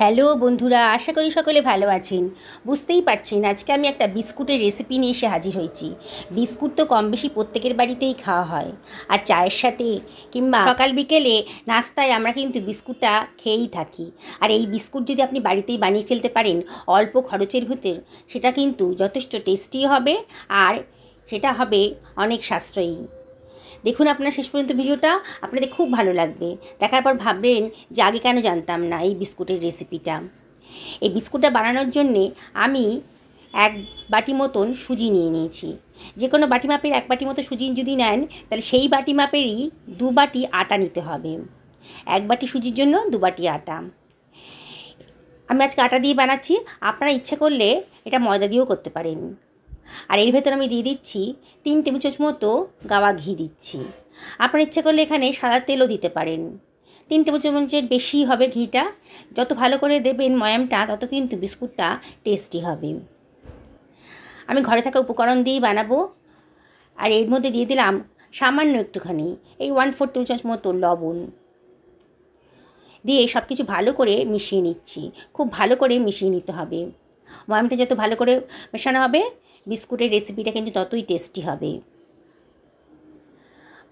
Hello বন্ধুরা, আশা করি সকলে ভালো আছেন। বুঝতেই পারছেন আজকে আমি একটা বিস্কুটের রেসিপি নিয়ে এসে হাজির হয়েছি। বিস্কুট তো কম বেশি প্রত্যেকের বাড়িতেই খাওয়া হয়, আর চায়ের সাথে কিংবা সকাল বিকেলে নাস্তায় আমরা কিন্তু বিস্কুটটা খেয়েই থাকি। আর এই বিস্কুট যদি আপনি বাড়িতেই বানিয়ে ফেলতে পারেন অল্প খরচের ভিতর, সেটা কিন্তু যথেষ্ট টেস্টি হবে আর সেটা হবে অনেক সাশ্রয়ী। দেখুন আপনার শেষ পর্যন্ত ভিডিওটা, আপনাদের খুব ভালো লাগবে। দেখার পর ভাববেন যে আগে কেন জানতাম না এই বিস্কুটের রেসিপিটা। এই বিস্কুটটা বানানোর জন্যে আমি 1 বাটি মতন সুজি নিয়ে নিয়েছি। যে কোনো বাটি মাপের 1 বাটি মতো সুজি যদি নেন, তাহলে সেই বাটি মাপেরই 2 বাটি আটা নিতে হবে। 1 বাটি সুজির জন্য 2 বাটি আটা। আমি আজকে আটা দিয়ে বানাচ্ছি, আপনারা ইচ্ছে করলে এটা ময়দা দিয়েও করতে পারেন। আর এর ভেতর আমি দিয়ে দিচ্ছি 3 টেবিল চামচ মতো গাওয়া ঘি দিচ্ছি। আপনার ইচ্ছে করলে এখানে সাদা তেলও দিতে পারেন। 3 টেবিল চামচের বেশি হবে ঘিটা। যত ভালো করে দেবেন ময়ামটা, তত কিন্তু বিস্কুটটা টেস্টি হবে। আমি ঘরে থাকা উপকরণ দিয়েই বানাবো। আর এর মধ্যে দিয়ে দিলাম সামান্য একটুখানি এই 1/4 টেবিল চামচ মতো লবণ দিয়ে সব কিছু ভালো করে মিশিয়ে নিচ্ছি। খুব ভালো করে মিশিয়ে নিতে হবে। ময়ামটা যত ভালো করে মেশানো হবে, বিস্কুটের রেসিপিটা কিন্তু ততই টেস্টি হবে।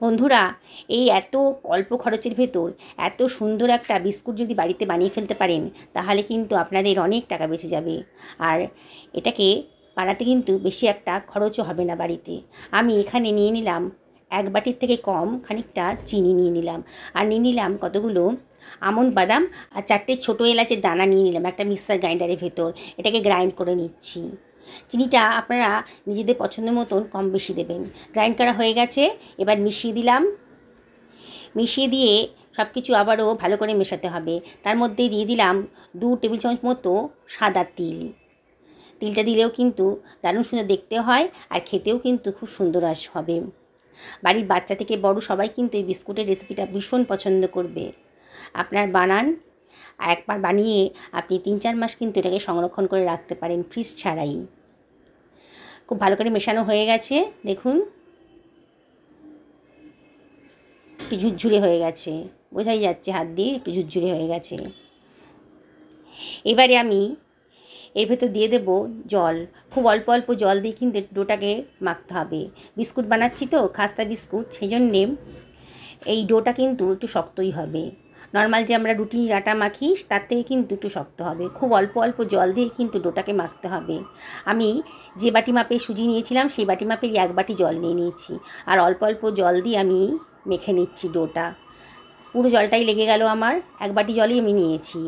বন্ধুরা, এই এত অল্প খরচের ভেতর এত সুন্দর একটা বিস্কুট যদি বাড়িতে বানিয়ে ফেলতে পারেন, তাহলে কিন্তু আপনাদের অনেক টাকা বেঁচে যাবে। আর এটাকে বানাতে কিন্তু বেশি একটা খরচও হবে না বাড়িতে। আমি এখানে নিয়ে নিলাম 1 বাটির থেকে কম খানিকটা চিনি নিয়ে নিলাম। আর নিয়ে নিলাম কতগুলো আমন্ড বাদাম আর 4টে ছোটো এলাচের দানা নিয়ে নিলাম একটা মিক্সার গ্রাইন্ডারের ভেতর। এটাকে গ্রাইন্ড করে নিচ্ছি। চিনিটা আপনারা নিজেদের পছন্দ মতন কম বেশি দেবেন। গ্রাইন্ড করা হয়ে গেছে, এবার মিশিয়ে দিলাম। মিশিয়ে দিয়ে সব কিছু আবারও ভালো করে মেশাতে হবে। তার মধ্যে দিয়ে দিলাম 2 টেবিল চামচ মতো সাদা তিল। তিলটা দিলেও কিন্তু দারুণ সুন্দর দেখতে হয় আর খেতেও কিন্তু খুব সুন্দর হবে। বাড়ির বাচ্চা থেকে বড় সবাই কিন্তু এই বিস্কুটের রেসিপিটা ভীষণ পছন্দ করবে। আপনার বানান, আর একবার বানিয়ে আপনি 3-4 মাস কিন্তু এটাকে সংরক্ষণ করে রাখতে পারেন ফ্রিজ ছাড়াই। খুব ভালো করে মেশানো হয়ে গেছে, দেখুন একটু ঝুরঝুরে হয়ে গেছে, বোঝাই যাচ্ছে হাত দিয়ে একটু ঝুরঝুরে হয়ে গেছে। এবারে আমি এর ভেতর দিয়ে দেব জল। খুব অল্প অল্প জল দিয়ে কিন্তু ডোটাকে মাখতে হবে। বিস্কুট বানাচ্ছি তো, খাস্তা বিস্কুট, সেই জন্যে এই ডোটা কিন্তু একটু শক্তই হবে। নর্মাল যে আমরা রুটির আটা মাখি তার থেকে কিন্তু একটু শক্ত হবে। খুব অল্প অল্প জল দিয়ে কিন্তু ডোটাকে মাখতে হবে। আমি যে বাটি মাপে সুজি নিয়েছিলাম সেই বাটি মাপের 1 বাটি জল নিয়ে নিয়েছি। আর অল্প অল্প জল দিয়ে আমি মেখে নিচ্ছি ডোটা। পুরো জলটাই লেগে গেল আমার, 1 বাটি জলই আমি নিয়েছি।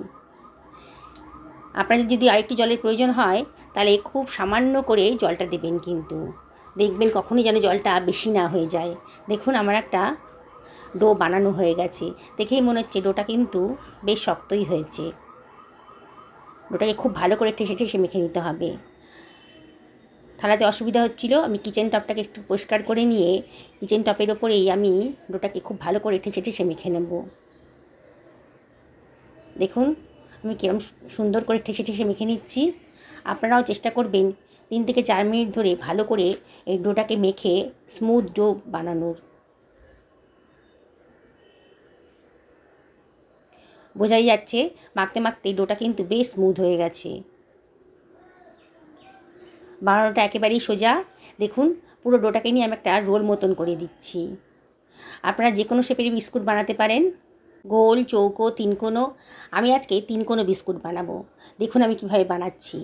আপনাদের যদি আরেকটু জলের প্রয়োজন হয় তাহলে খুব সামান্য করে জলটা দেবেন, কিন্তু দেখবেন কখনই যেন জলটা বেশি না হয়ে যায়। দেখুন আমার একটা ডো বানানো হয়ে গেছে, দেখেই মনে হচ্ছে ডোটা কিন্তু বেশ শক্তই হয়েছে। ডোটাকে খুব ভালো করে ঠেসে ঠেসে মেখে নিতে হবে। থালাতে অসুবিধা হচ্ছিল, আমি কিচেন টপটাকে একটু পরিষ্কার করে নিয়ে কিচেন টপের ওপরেই আমি ডোটাকে খুব ভালো করে ঠেসে ঠেসে মেখে নেব। দেখুন আমি কিরম সুন্দর করে ঠেসে ঠেসে মেখে নিচ্ছি। আপনারাও চেষ্টা করবেন 3 থেকে 4 মিনিট ধরে ভালো করে এই ডোটাকে মেখে স্মুথ ডো বানানোর। বোঝাই যাচ্ছে মাখতে মাখতে ডোটা কিন্তু বেশ স্মুথ হয়ে গেছে। বানানোটা একেবারেই সোজা। দেখুন পুরো ডোটাকে নিয়ে আমি একটা রোল মতন করে দিচ্ছি। আপনারা যে কোনো শেপেরই বিস্কুট বানাতে পারেন, গোল, চৌকো, 3 কোণো। আমি আজকে 3 কোণো বিস্কুট বানাবো। দেখুন আমি কীভাবে বানাচ্ছি।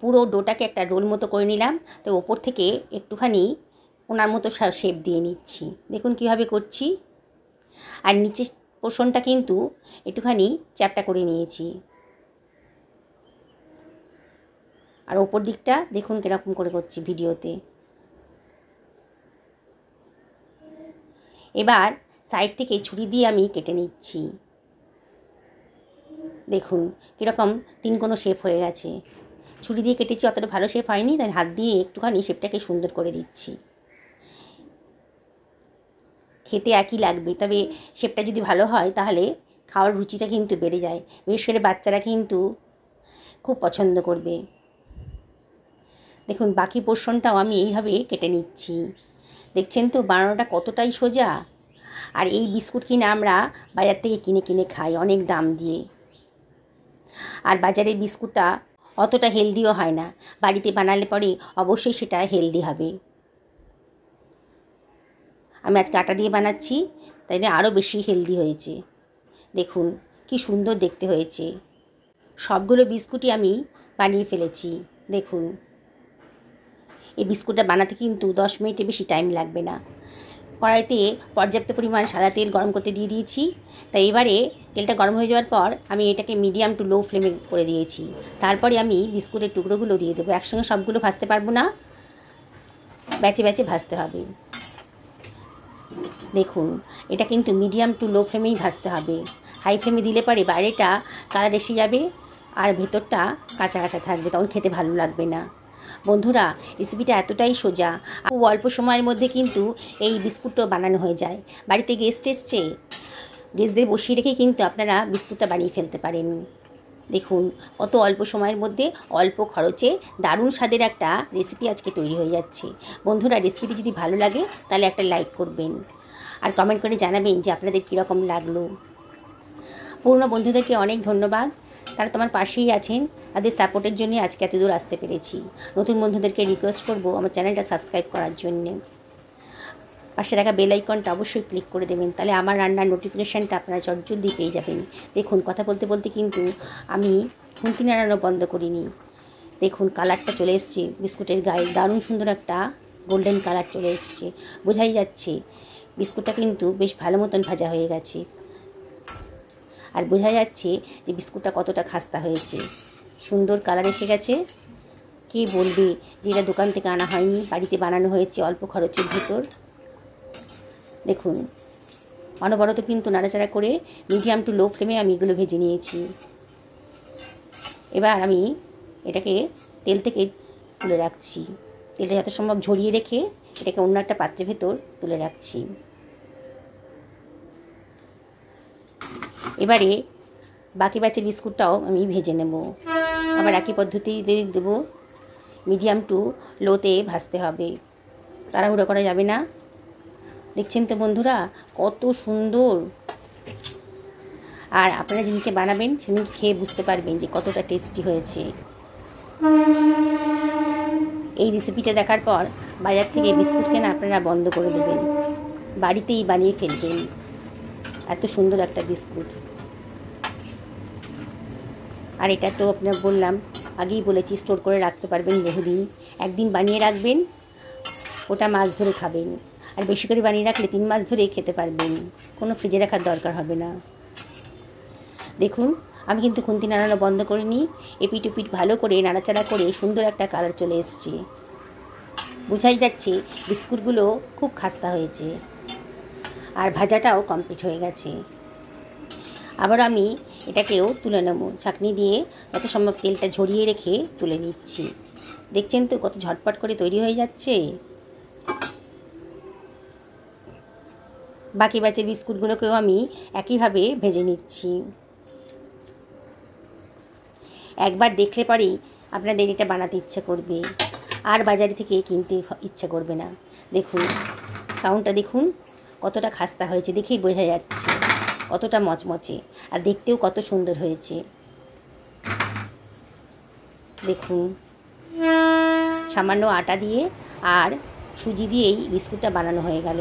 পুরো ডোটাকে একটা রোল মতো করে নিলাম, তো ওপর থেকে একটুখানি ওনার মতো শেপ দিয়ে নিচ্ছি। দেখুন কীভাবে করছি। আর নিচের পোর্শনটা কিন্তু একটুখানি চ্যাপটা করে নিয়েছি। আর ওপর দিকটা দেখুন কীরকম করে করছি ভিডিওতে। এবার সাইড থেকে ছুরি দিয়ে আমি কেটে নিচ্ছি। দেখুন কীরকম 3 কোণো শেপ হয়ে গেছে। ছুরি দিয়ে কেটেছি, অতটা ভালো শেপ হয়নি, তাই হাত দিয়ে একটুখানি শেপটাকে সুন্দর করে দিচ্ছি। খেতে একই লাগবে, তবে শেপটা যদি ভালো হয় তাহলে খাওয়ার রুচিটা কিন্তু বেড়ে যায়। বিশেষ করে বাচ্চারা কিন্তু খুব পছন্দ করবে। দেখুন বাকি পোর্শনটাও আমি এইভাবে কেটে নিচ্ছি। দেখছেন তো বানানোটা কতটাই সোজা। আর এই বিস্কুট কিনে আমরা বাজার থেকে কিনে কিনে খাই অনেক দাম দিয়ে। আর বাজারের বিস্কুটটা অতটা হেলদিও হয় না, বাড়িতে বানালে পরে অবশ্যই সেটা হেলদি হবে। আমি আজকে আটা দিয়ে বানাচ্ছি, তাই না আরও বেশি হেলদি হয়েছে। দেখুন কি সুন্দর দেখতে হয়েছে। সবগুলো বিস্কুটই আমি বানিয়ে ফেলেছি। দেখুন এই বিস্কুটটা বানাতে কিন্তু 10 মিনিটের বেশি টাইম লাগবে না। কড়াইতে পর্যাপ্ত পরিমাণ সাদা তেল গরম করতে দিয়ে দিয়েছি। তাই এবারে তেলটা গরম হয়ে যাওয়ার পর আমি এটাকে মিডিয়াম টু লো ফ্লেমে করে দিয়েছি। তারপরে আমি বিস্কুটের টুকরোগুলো দিয়ে দেবো। একসঙ্গে সবগুলো ভাজতে পারবো না, ব্যাচে ব্যাচে ভাজতে হবে। দেখুন এটা কিন্তু মিডিয়াম টু লো ফ্লেমেই ভাজতে হবে। হাই ফ্লেমে দিলে পরে বাইরেটা কালার এসে যাবে আর ভেতরটা কাঁচা কাঁচা থাকবে, তখন খেতে ভালো লাগবে না। বন্ধুরা রেসিপিটা এতটাই সোজা, খুব অল্প সময়ের মধ্যে কিন্তু এই বিস্কুটটা বানানো হয়ে যায়। বাড়িতে গেস্ট এসছে, গেস্টদের বসিয়ে রেখে কিন্তু আপনারা বিস্কুটটা বানিয়ে ফেলতে পারেন। দেখুন কত অল্প সময়ের মধ্যে অল্প খরচে দারুণ স্বাদের একটা রেসিপি আজকে তৈরি হয়ে যাচ্ছে। বন্ধুরা রেসিপিটি যদি ভালো লাগে তাহলে একটা লাইক করবেন আর কমেন্ট করে জানাবেন যে আপনাদের কীরকম লাগলো। পুরনো বন্ধুদেরকে অনেক ধন্যবাদ, তারা তোমার পাশেই আছেন। তাদের সাপোর্টের জন্য আজকে এত দূর আসতে পেরেছি। নতুন বন্ধুদেরকে রিকোয়েস্ট করব আমার চ্যানেলটা সাবস্ক্রাইব করার জন্যে। পাশে থাকা বেল আইকনটা অবশ্যই ক্লিক করে দেবেন, তাহলে আমার রান্নার নোটিফিকেশানটা আপনারা চটজলদি পেয়ে যাবেন। দেখুন কথা বলতে বলতে কিন্তু আমি খুন্তি নাড়ানো বন্ধ করিনি। দেখুন কালারটা চলে এসছে বিস্কুটের গায়ে, দারুণ সুন্দর একটা গোল্ডেন কালার চলে এসছে। বোঝাই যাচ্ছে বিস্কুটটা কিন্তু বেশ ভালো মতন ভাজা হয়ে গেছে। আর বোঝা যাচ্ছে যে বিস্কুটটা কতটা খাস্তা হয়েছে, সুন্দর কালার এসে গেছে। কে বলবে যে এটা দোকান থেকে আনা হয়নি, বাড়িতে বানানো হয়েছে অল্প খরচের ভেতর। দেখুন অনবরত কিন্তু নাড়াচাড়া করে মিডিয়াম টু লো ফ্লেমে আমি এগুলো ভেজে নিয়েছি। এবার আমি এটাকে তেল থেকে তুলে রাখছি। তেলটা যত সম্ভব ঝরিয়ে রেখে এটাকে অন্য একটা পাত্রের ভেতর তুলে রাখছি। এবারে বাকি ব্যাচের বিস্কুটটাও আমি ভেজে নেব। আবার একই পদ্ধতিতে দেবো, মিডিয়াম টু লোতে ভাজতে হবে, তাড়াহুড়ো করা যাবে না। দেখছেন তো বন্ধুরা কত সুন্দর। আর আপনারা যেদিনকে বানাবেন সেদিনকে খেয়ে বুঝতে পারবেন যে কতটা টেস্টি হয়েছে। এই রেসিপিটা দেখার পর বাজার থেকে বিস্কুট কেনা আপনারা বন্ধ করে দেবেন, বাড়িতেই বানিয়ে ফেলবেন। এত সুন্দর একটা বিস্কুট। আর এটা তো আপনার বললাম, আগেই বলেছি, স্টোর করে রাখতে পারবেন বহুদিন। একদিন বানিয়ে রাখবেন, ওটা মাছ ধরে খাবেন। আর বেশি করে বানিয়ে রাখলে 3 মাস ধরেই খেতে পারবেন, কোনো ফ্রিজে রাখার দরকার হবে না। দেখুন আমি কিন্তু খুন্তি নাড়ানো বন্ধ করিনি, এপিট ওপিট ভালো করে নাড়াচাড়া করে সুন্দর একটা কালার চলে এসছে। বোঝাই যাচ্ছে বিস্কুটগুলো খুব খাস্তা হয়েছে আর ভাজাটাও কমপ্লিট হয়ে গেছে। আবার আমি এটাকেও তুলে নেব, ছাঁকনি দিয়ে যত সম্ভব তেলটা ঝরিয়ে রেখে তুলে নিচ্ছি। দেখছেন তো কত ঝটপট করে তৈরি হয়ে যাচ্ছে। বাকি ব্যাচের বিস্কুটগুলোকেও আমি একইভাবে ভেজে নিচ্ছি। একবার দেখলে পরেই আপনাদের এটা বানাতে ইচ্ছে করবে আর বাজারে থেকে কিনতে ইচ্ছে করবে না। দেখুন সাউন্ডটা দেখুন কতটা খাস্তা হয়েছে, দেখেই বোঝা যাচ্ছে কতটা মচমচে, আর দেখতেও কত সুন্দর হয়েছে। দেখুন সামান্য আটা দিয়ে আর সুজি দিয়েই বিস্কুটটা বানানো হয়ে গেল।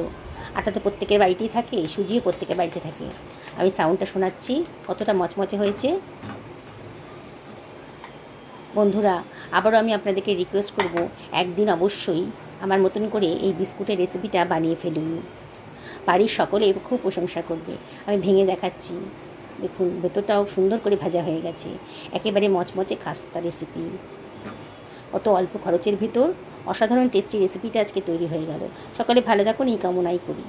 আটা তো প্রত্যেকের বাড়িতেই থাকে, সুজিও প্রত্যেকের বাড়িতে থাকে। আমি সাউন্ডটা শোনাচ্ছি কতটা মচমচে হয়েছে। বন্ধুরা আবারও আমি আপনাদেরকে রিকোয়েস্ট করব, একদিন অবশ্যই আমার মতন করে এই বিস্কুটের রেসিপিটা বানিয়ে ফেলুন। বাড়ির সকলে খুব প্রশংসা করবে। আমি ভেঙে দেখাচ্ছি, দেখুন ভেতরটাও সুন্দর করে ভাজা হয়ে গেছে। একেবারে মচমচে খাস্তা রেসিপি, অত অল্প খরচের ভিতর অসাধারণ টেস্টি রেসিপিটা আজকে তৈরি হয়ে গেল। সকলে ভালো থাকুন এই কামনাই করি।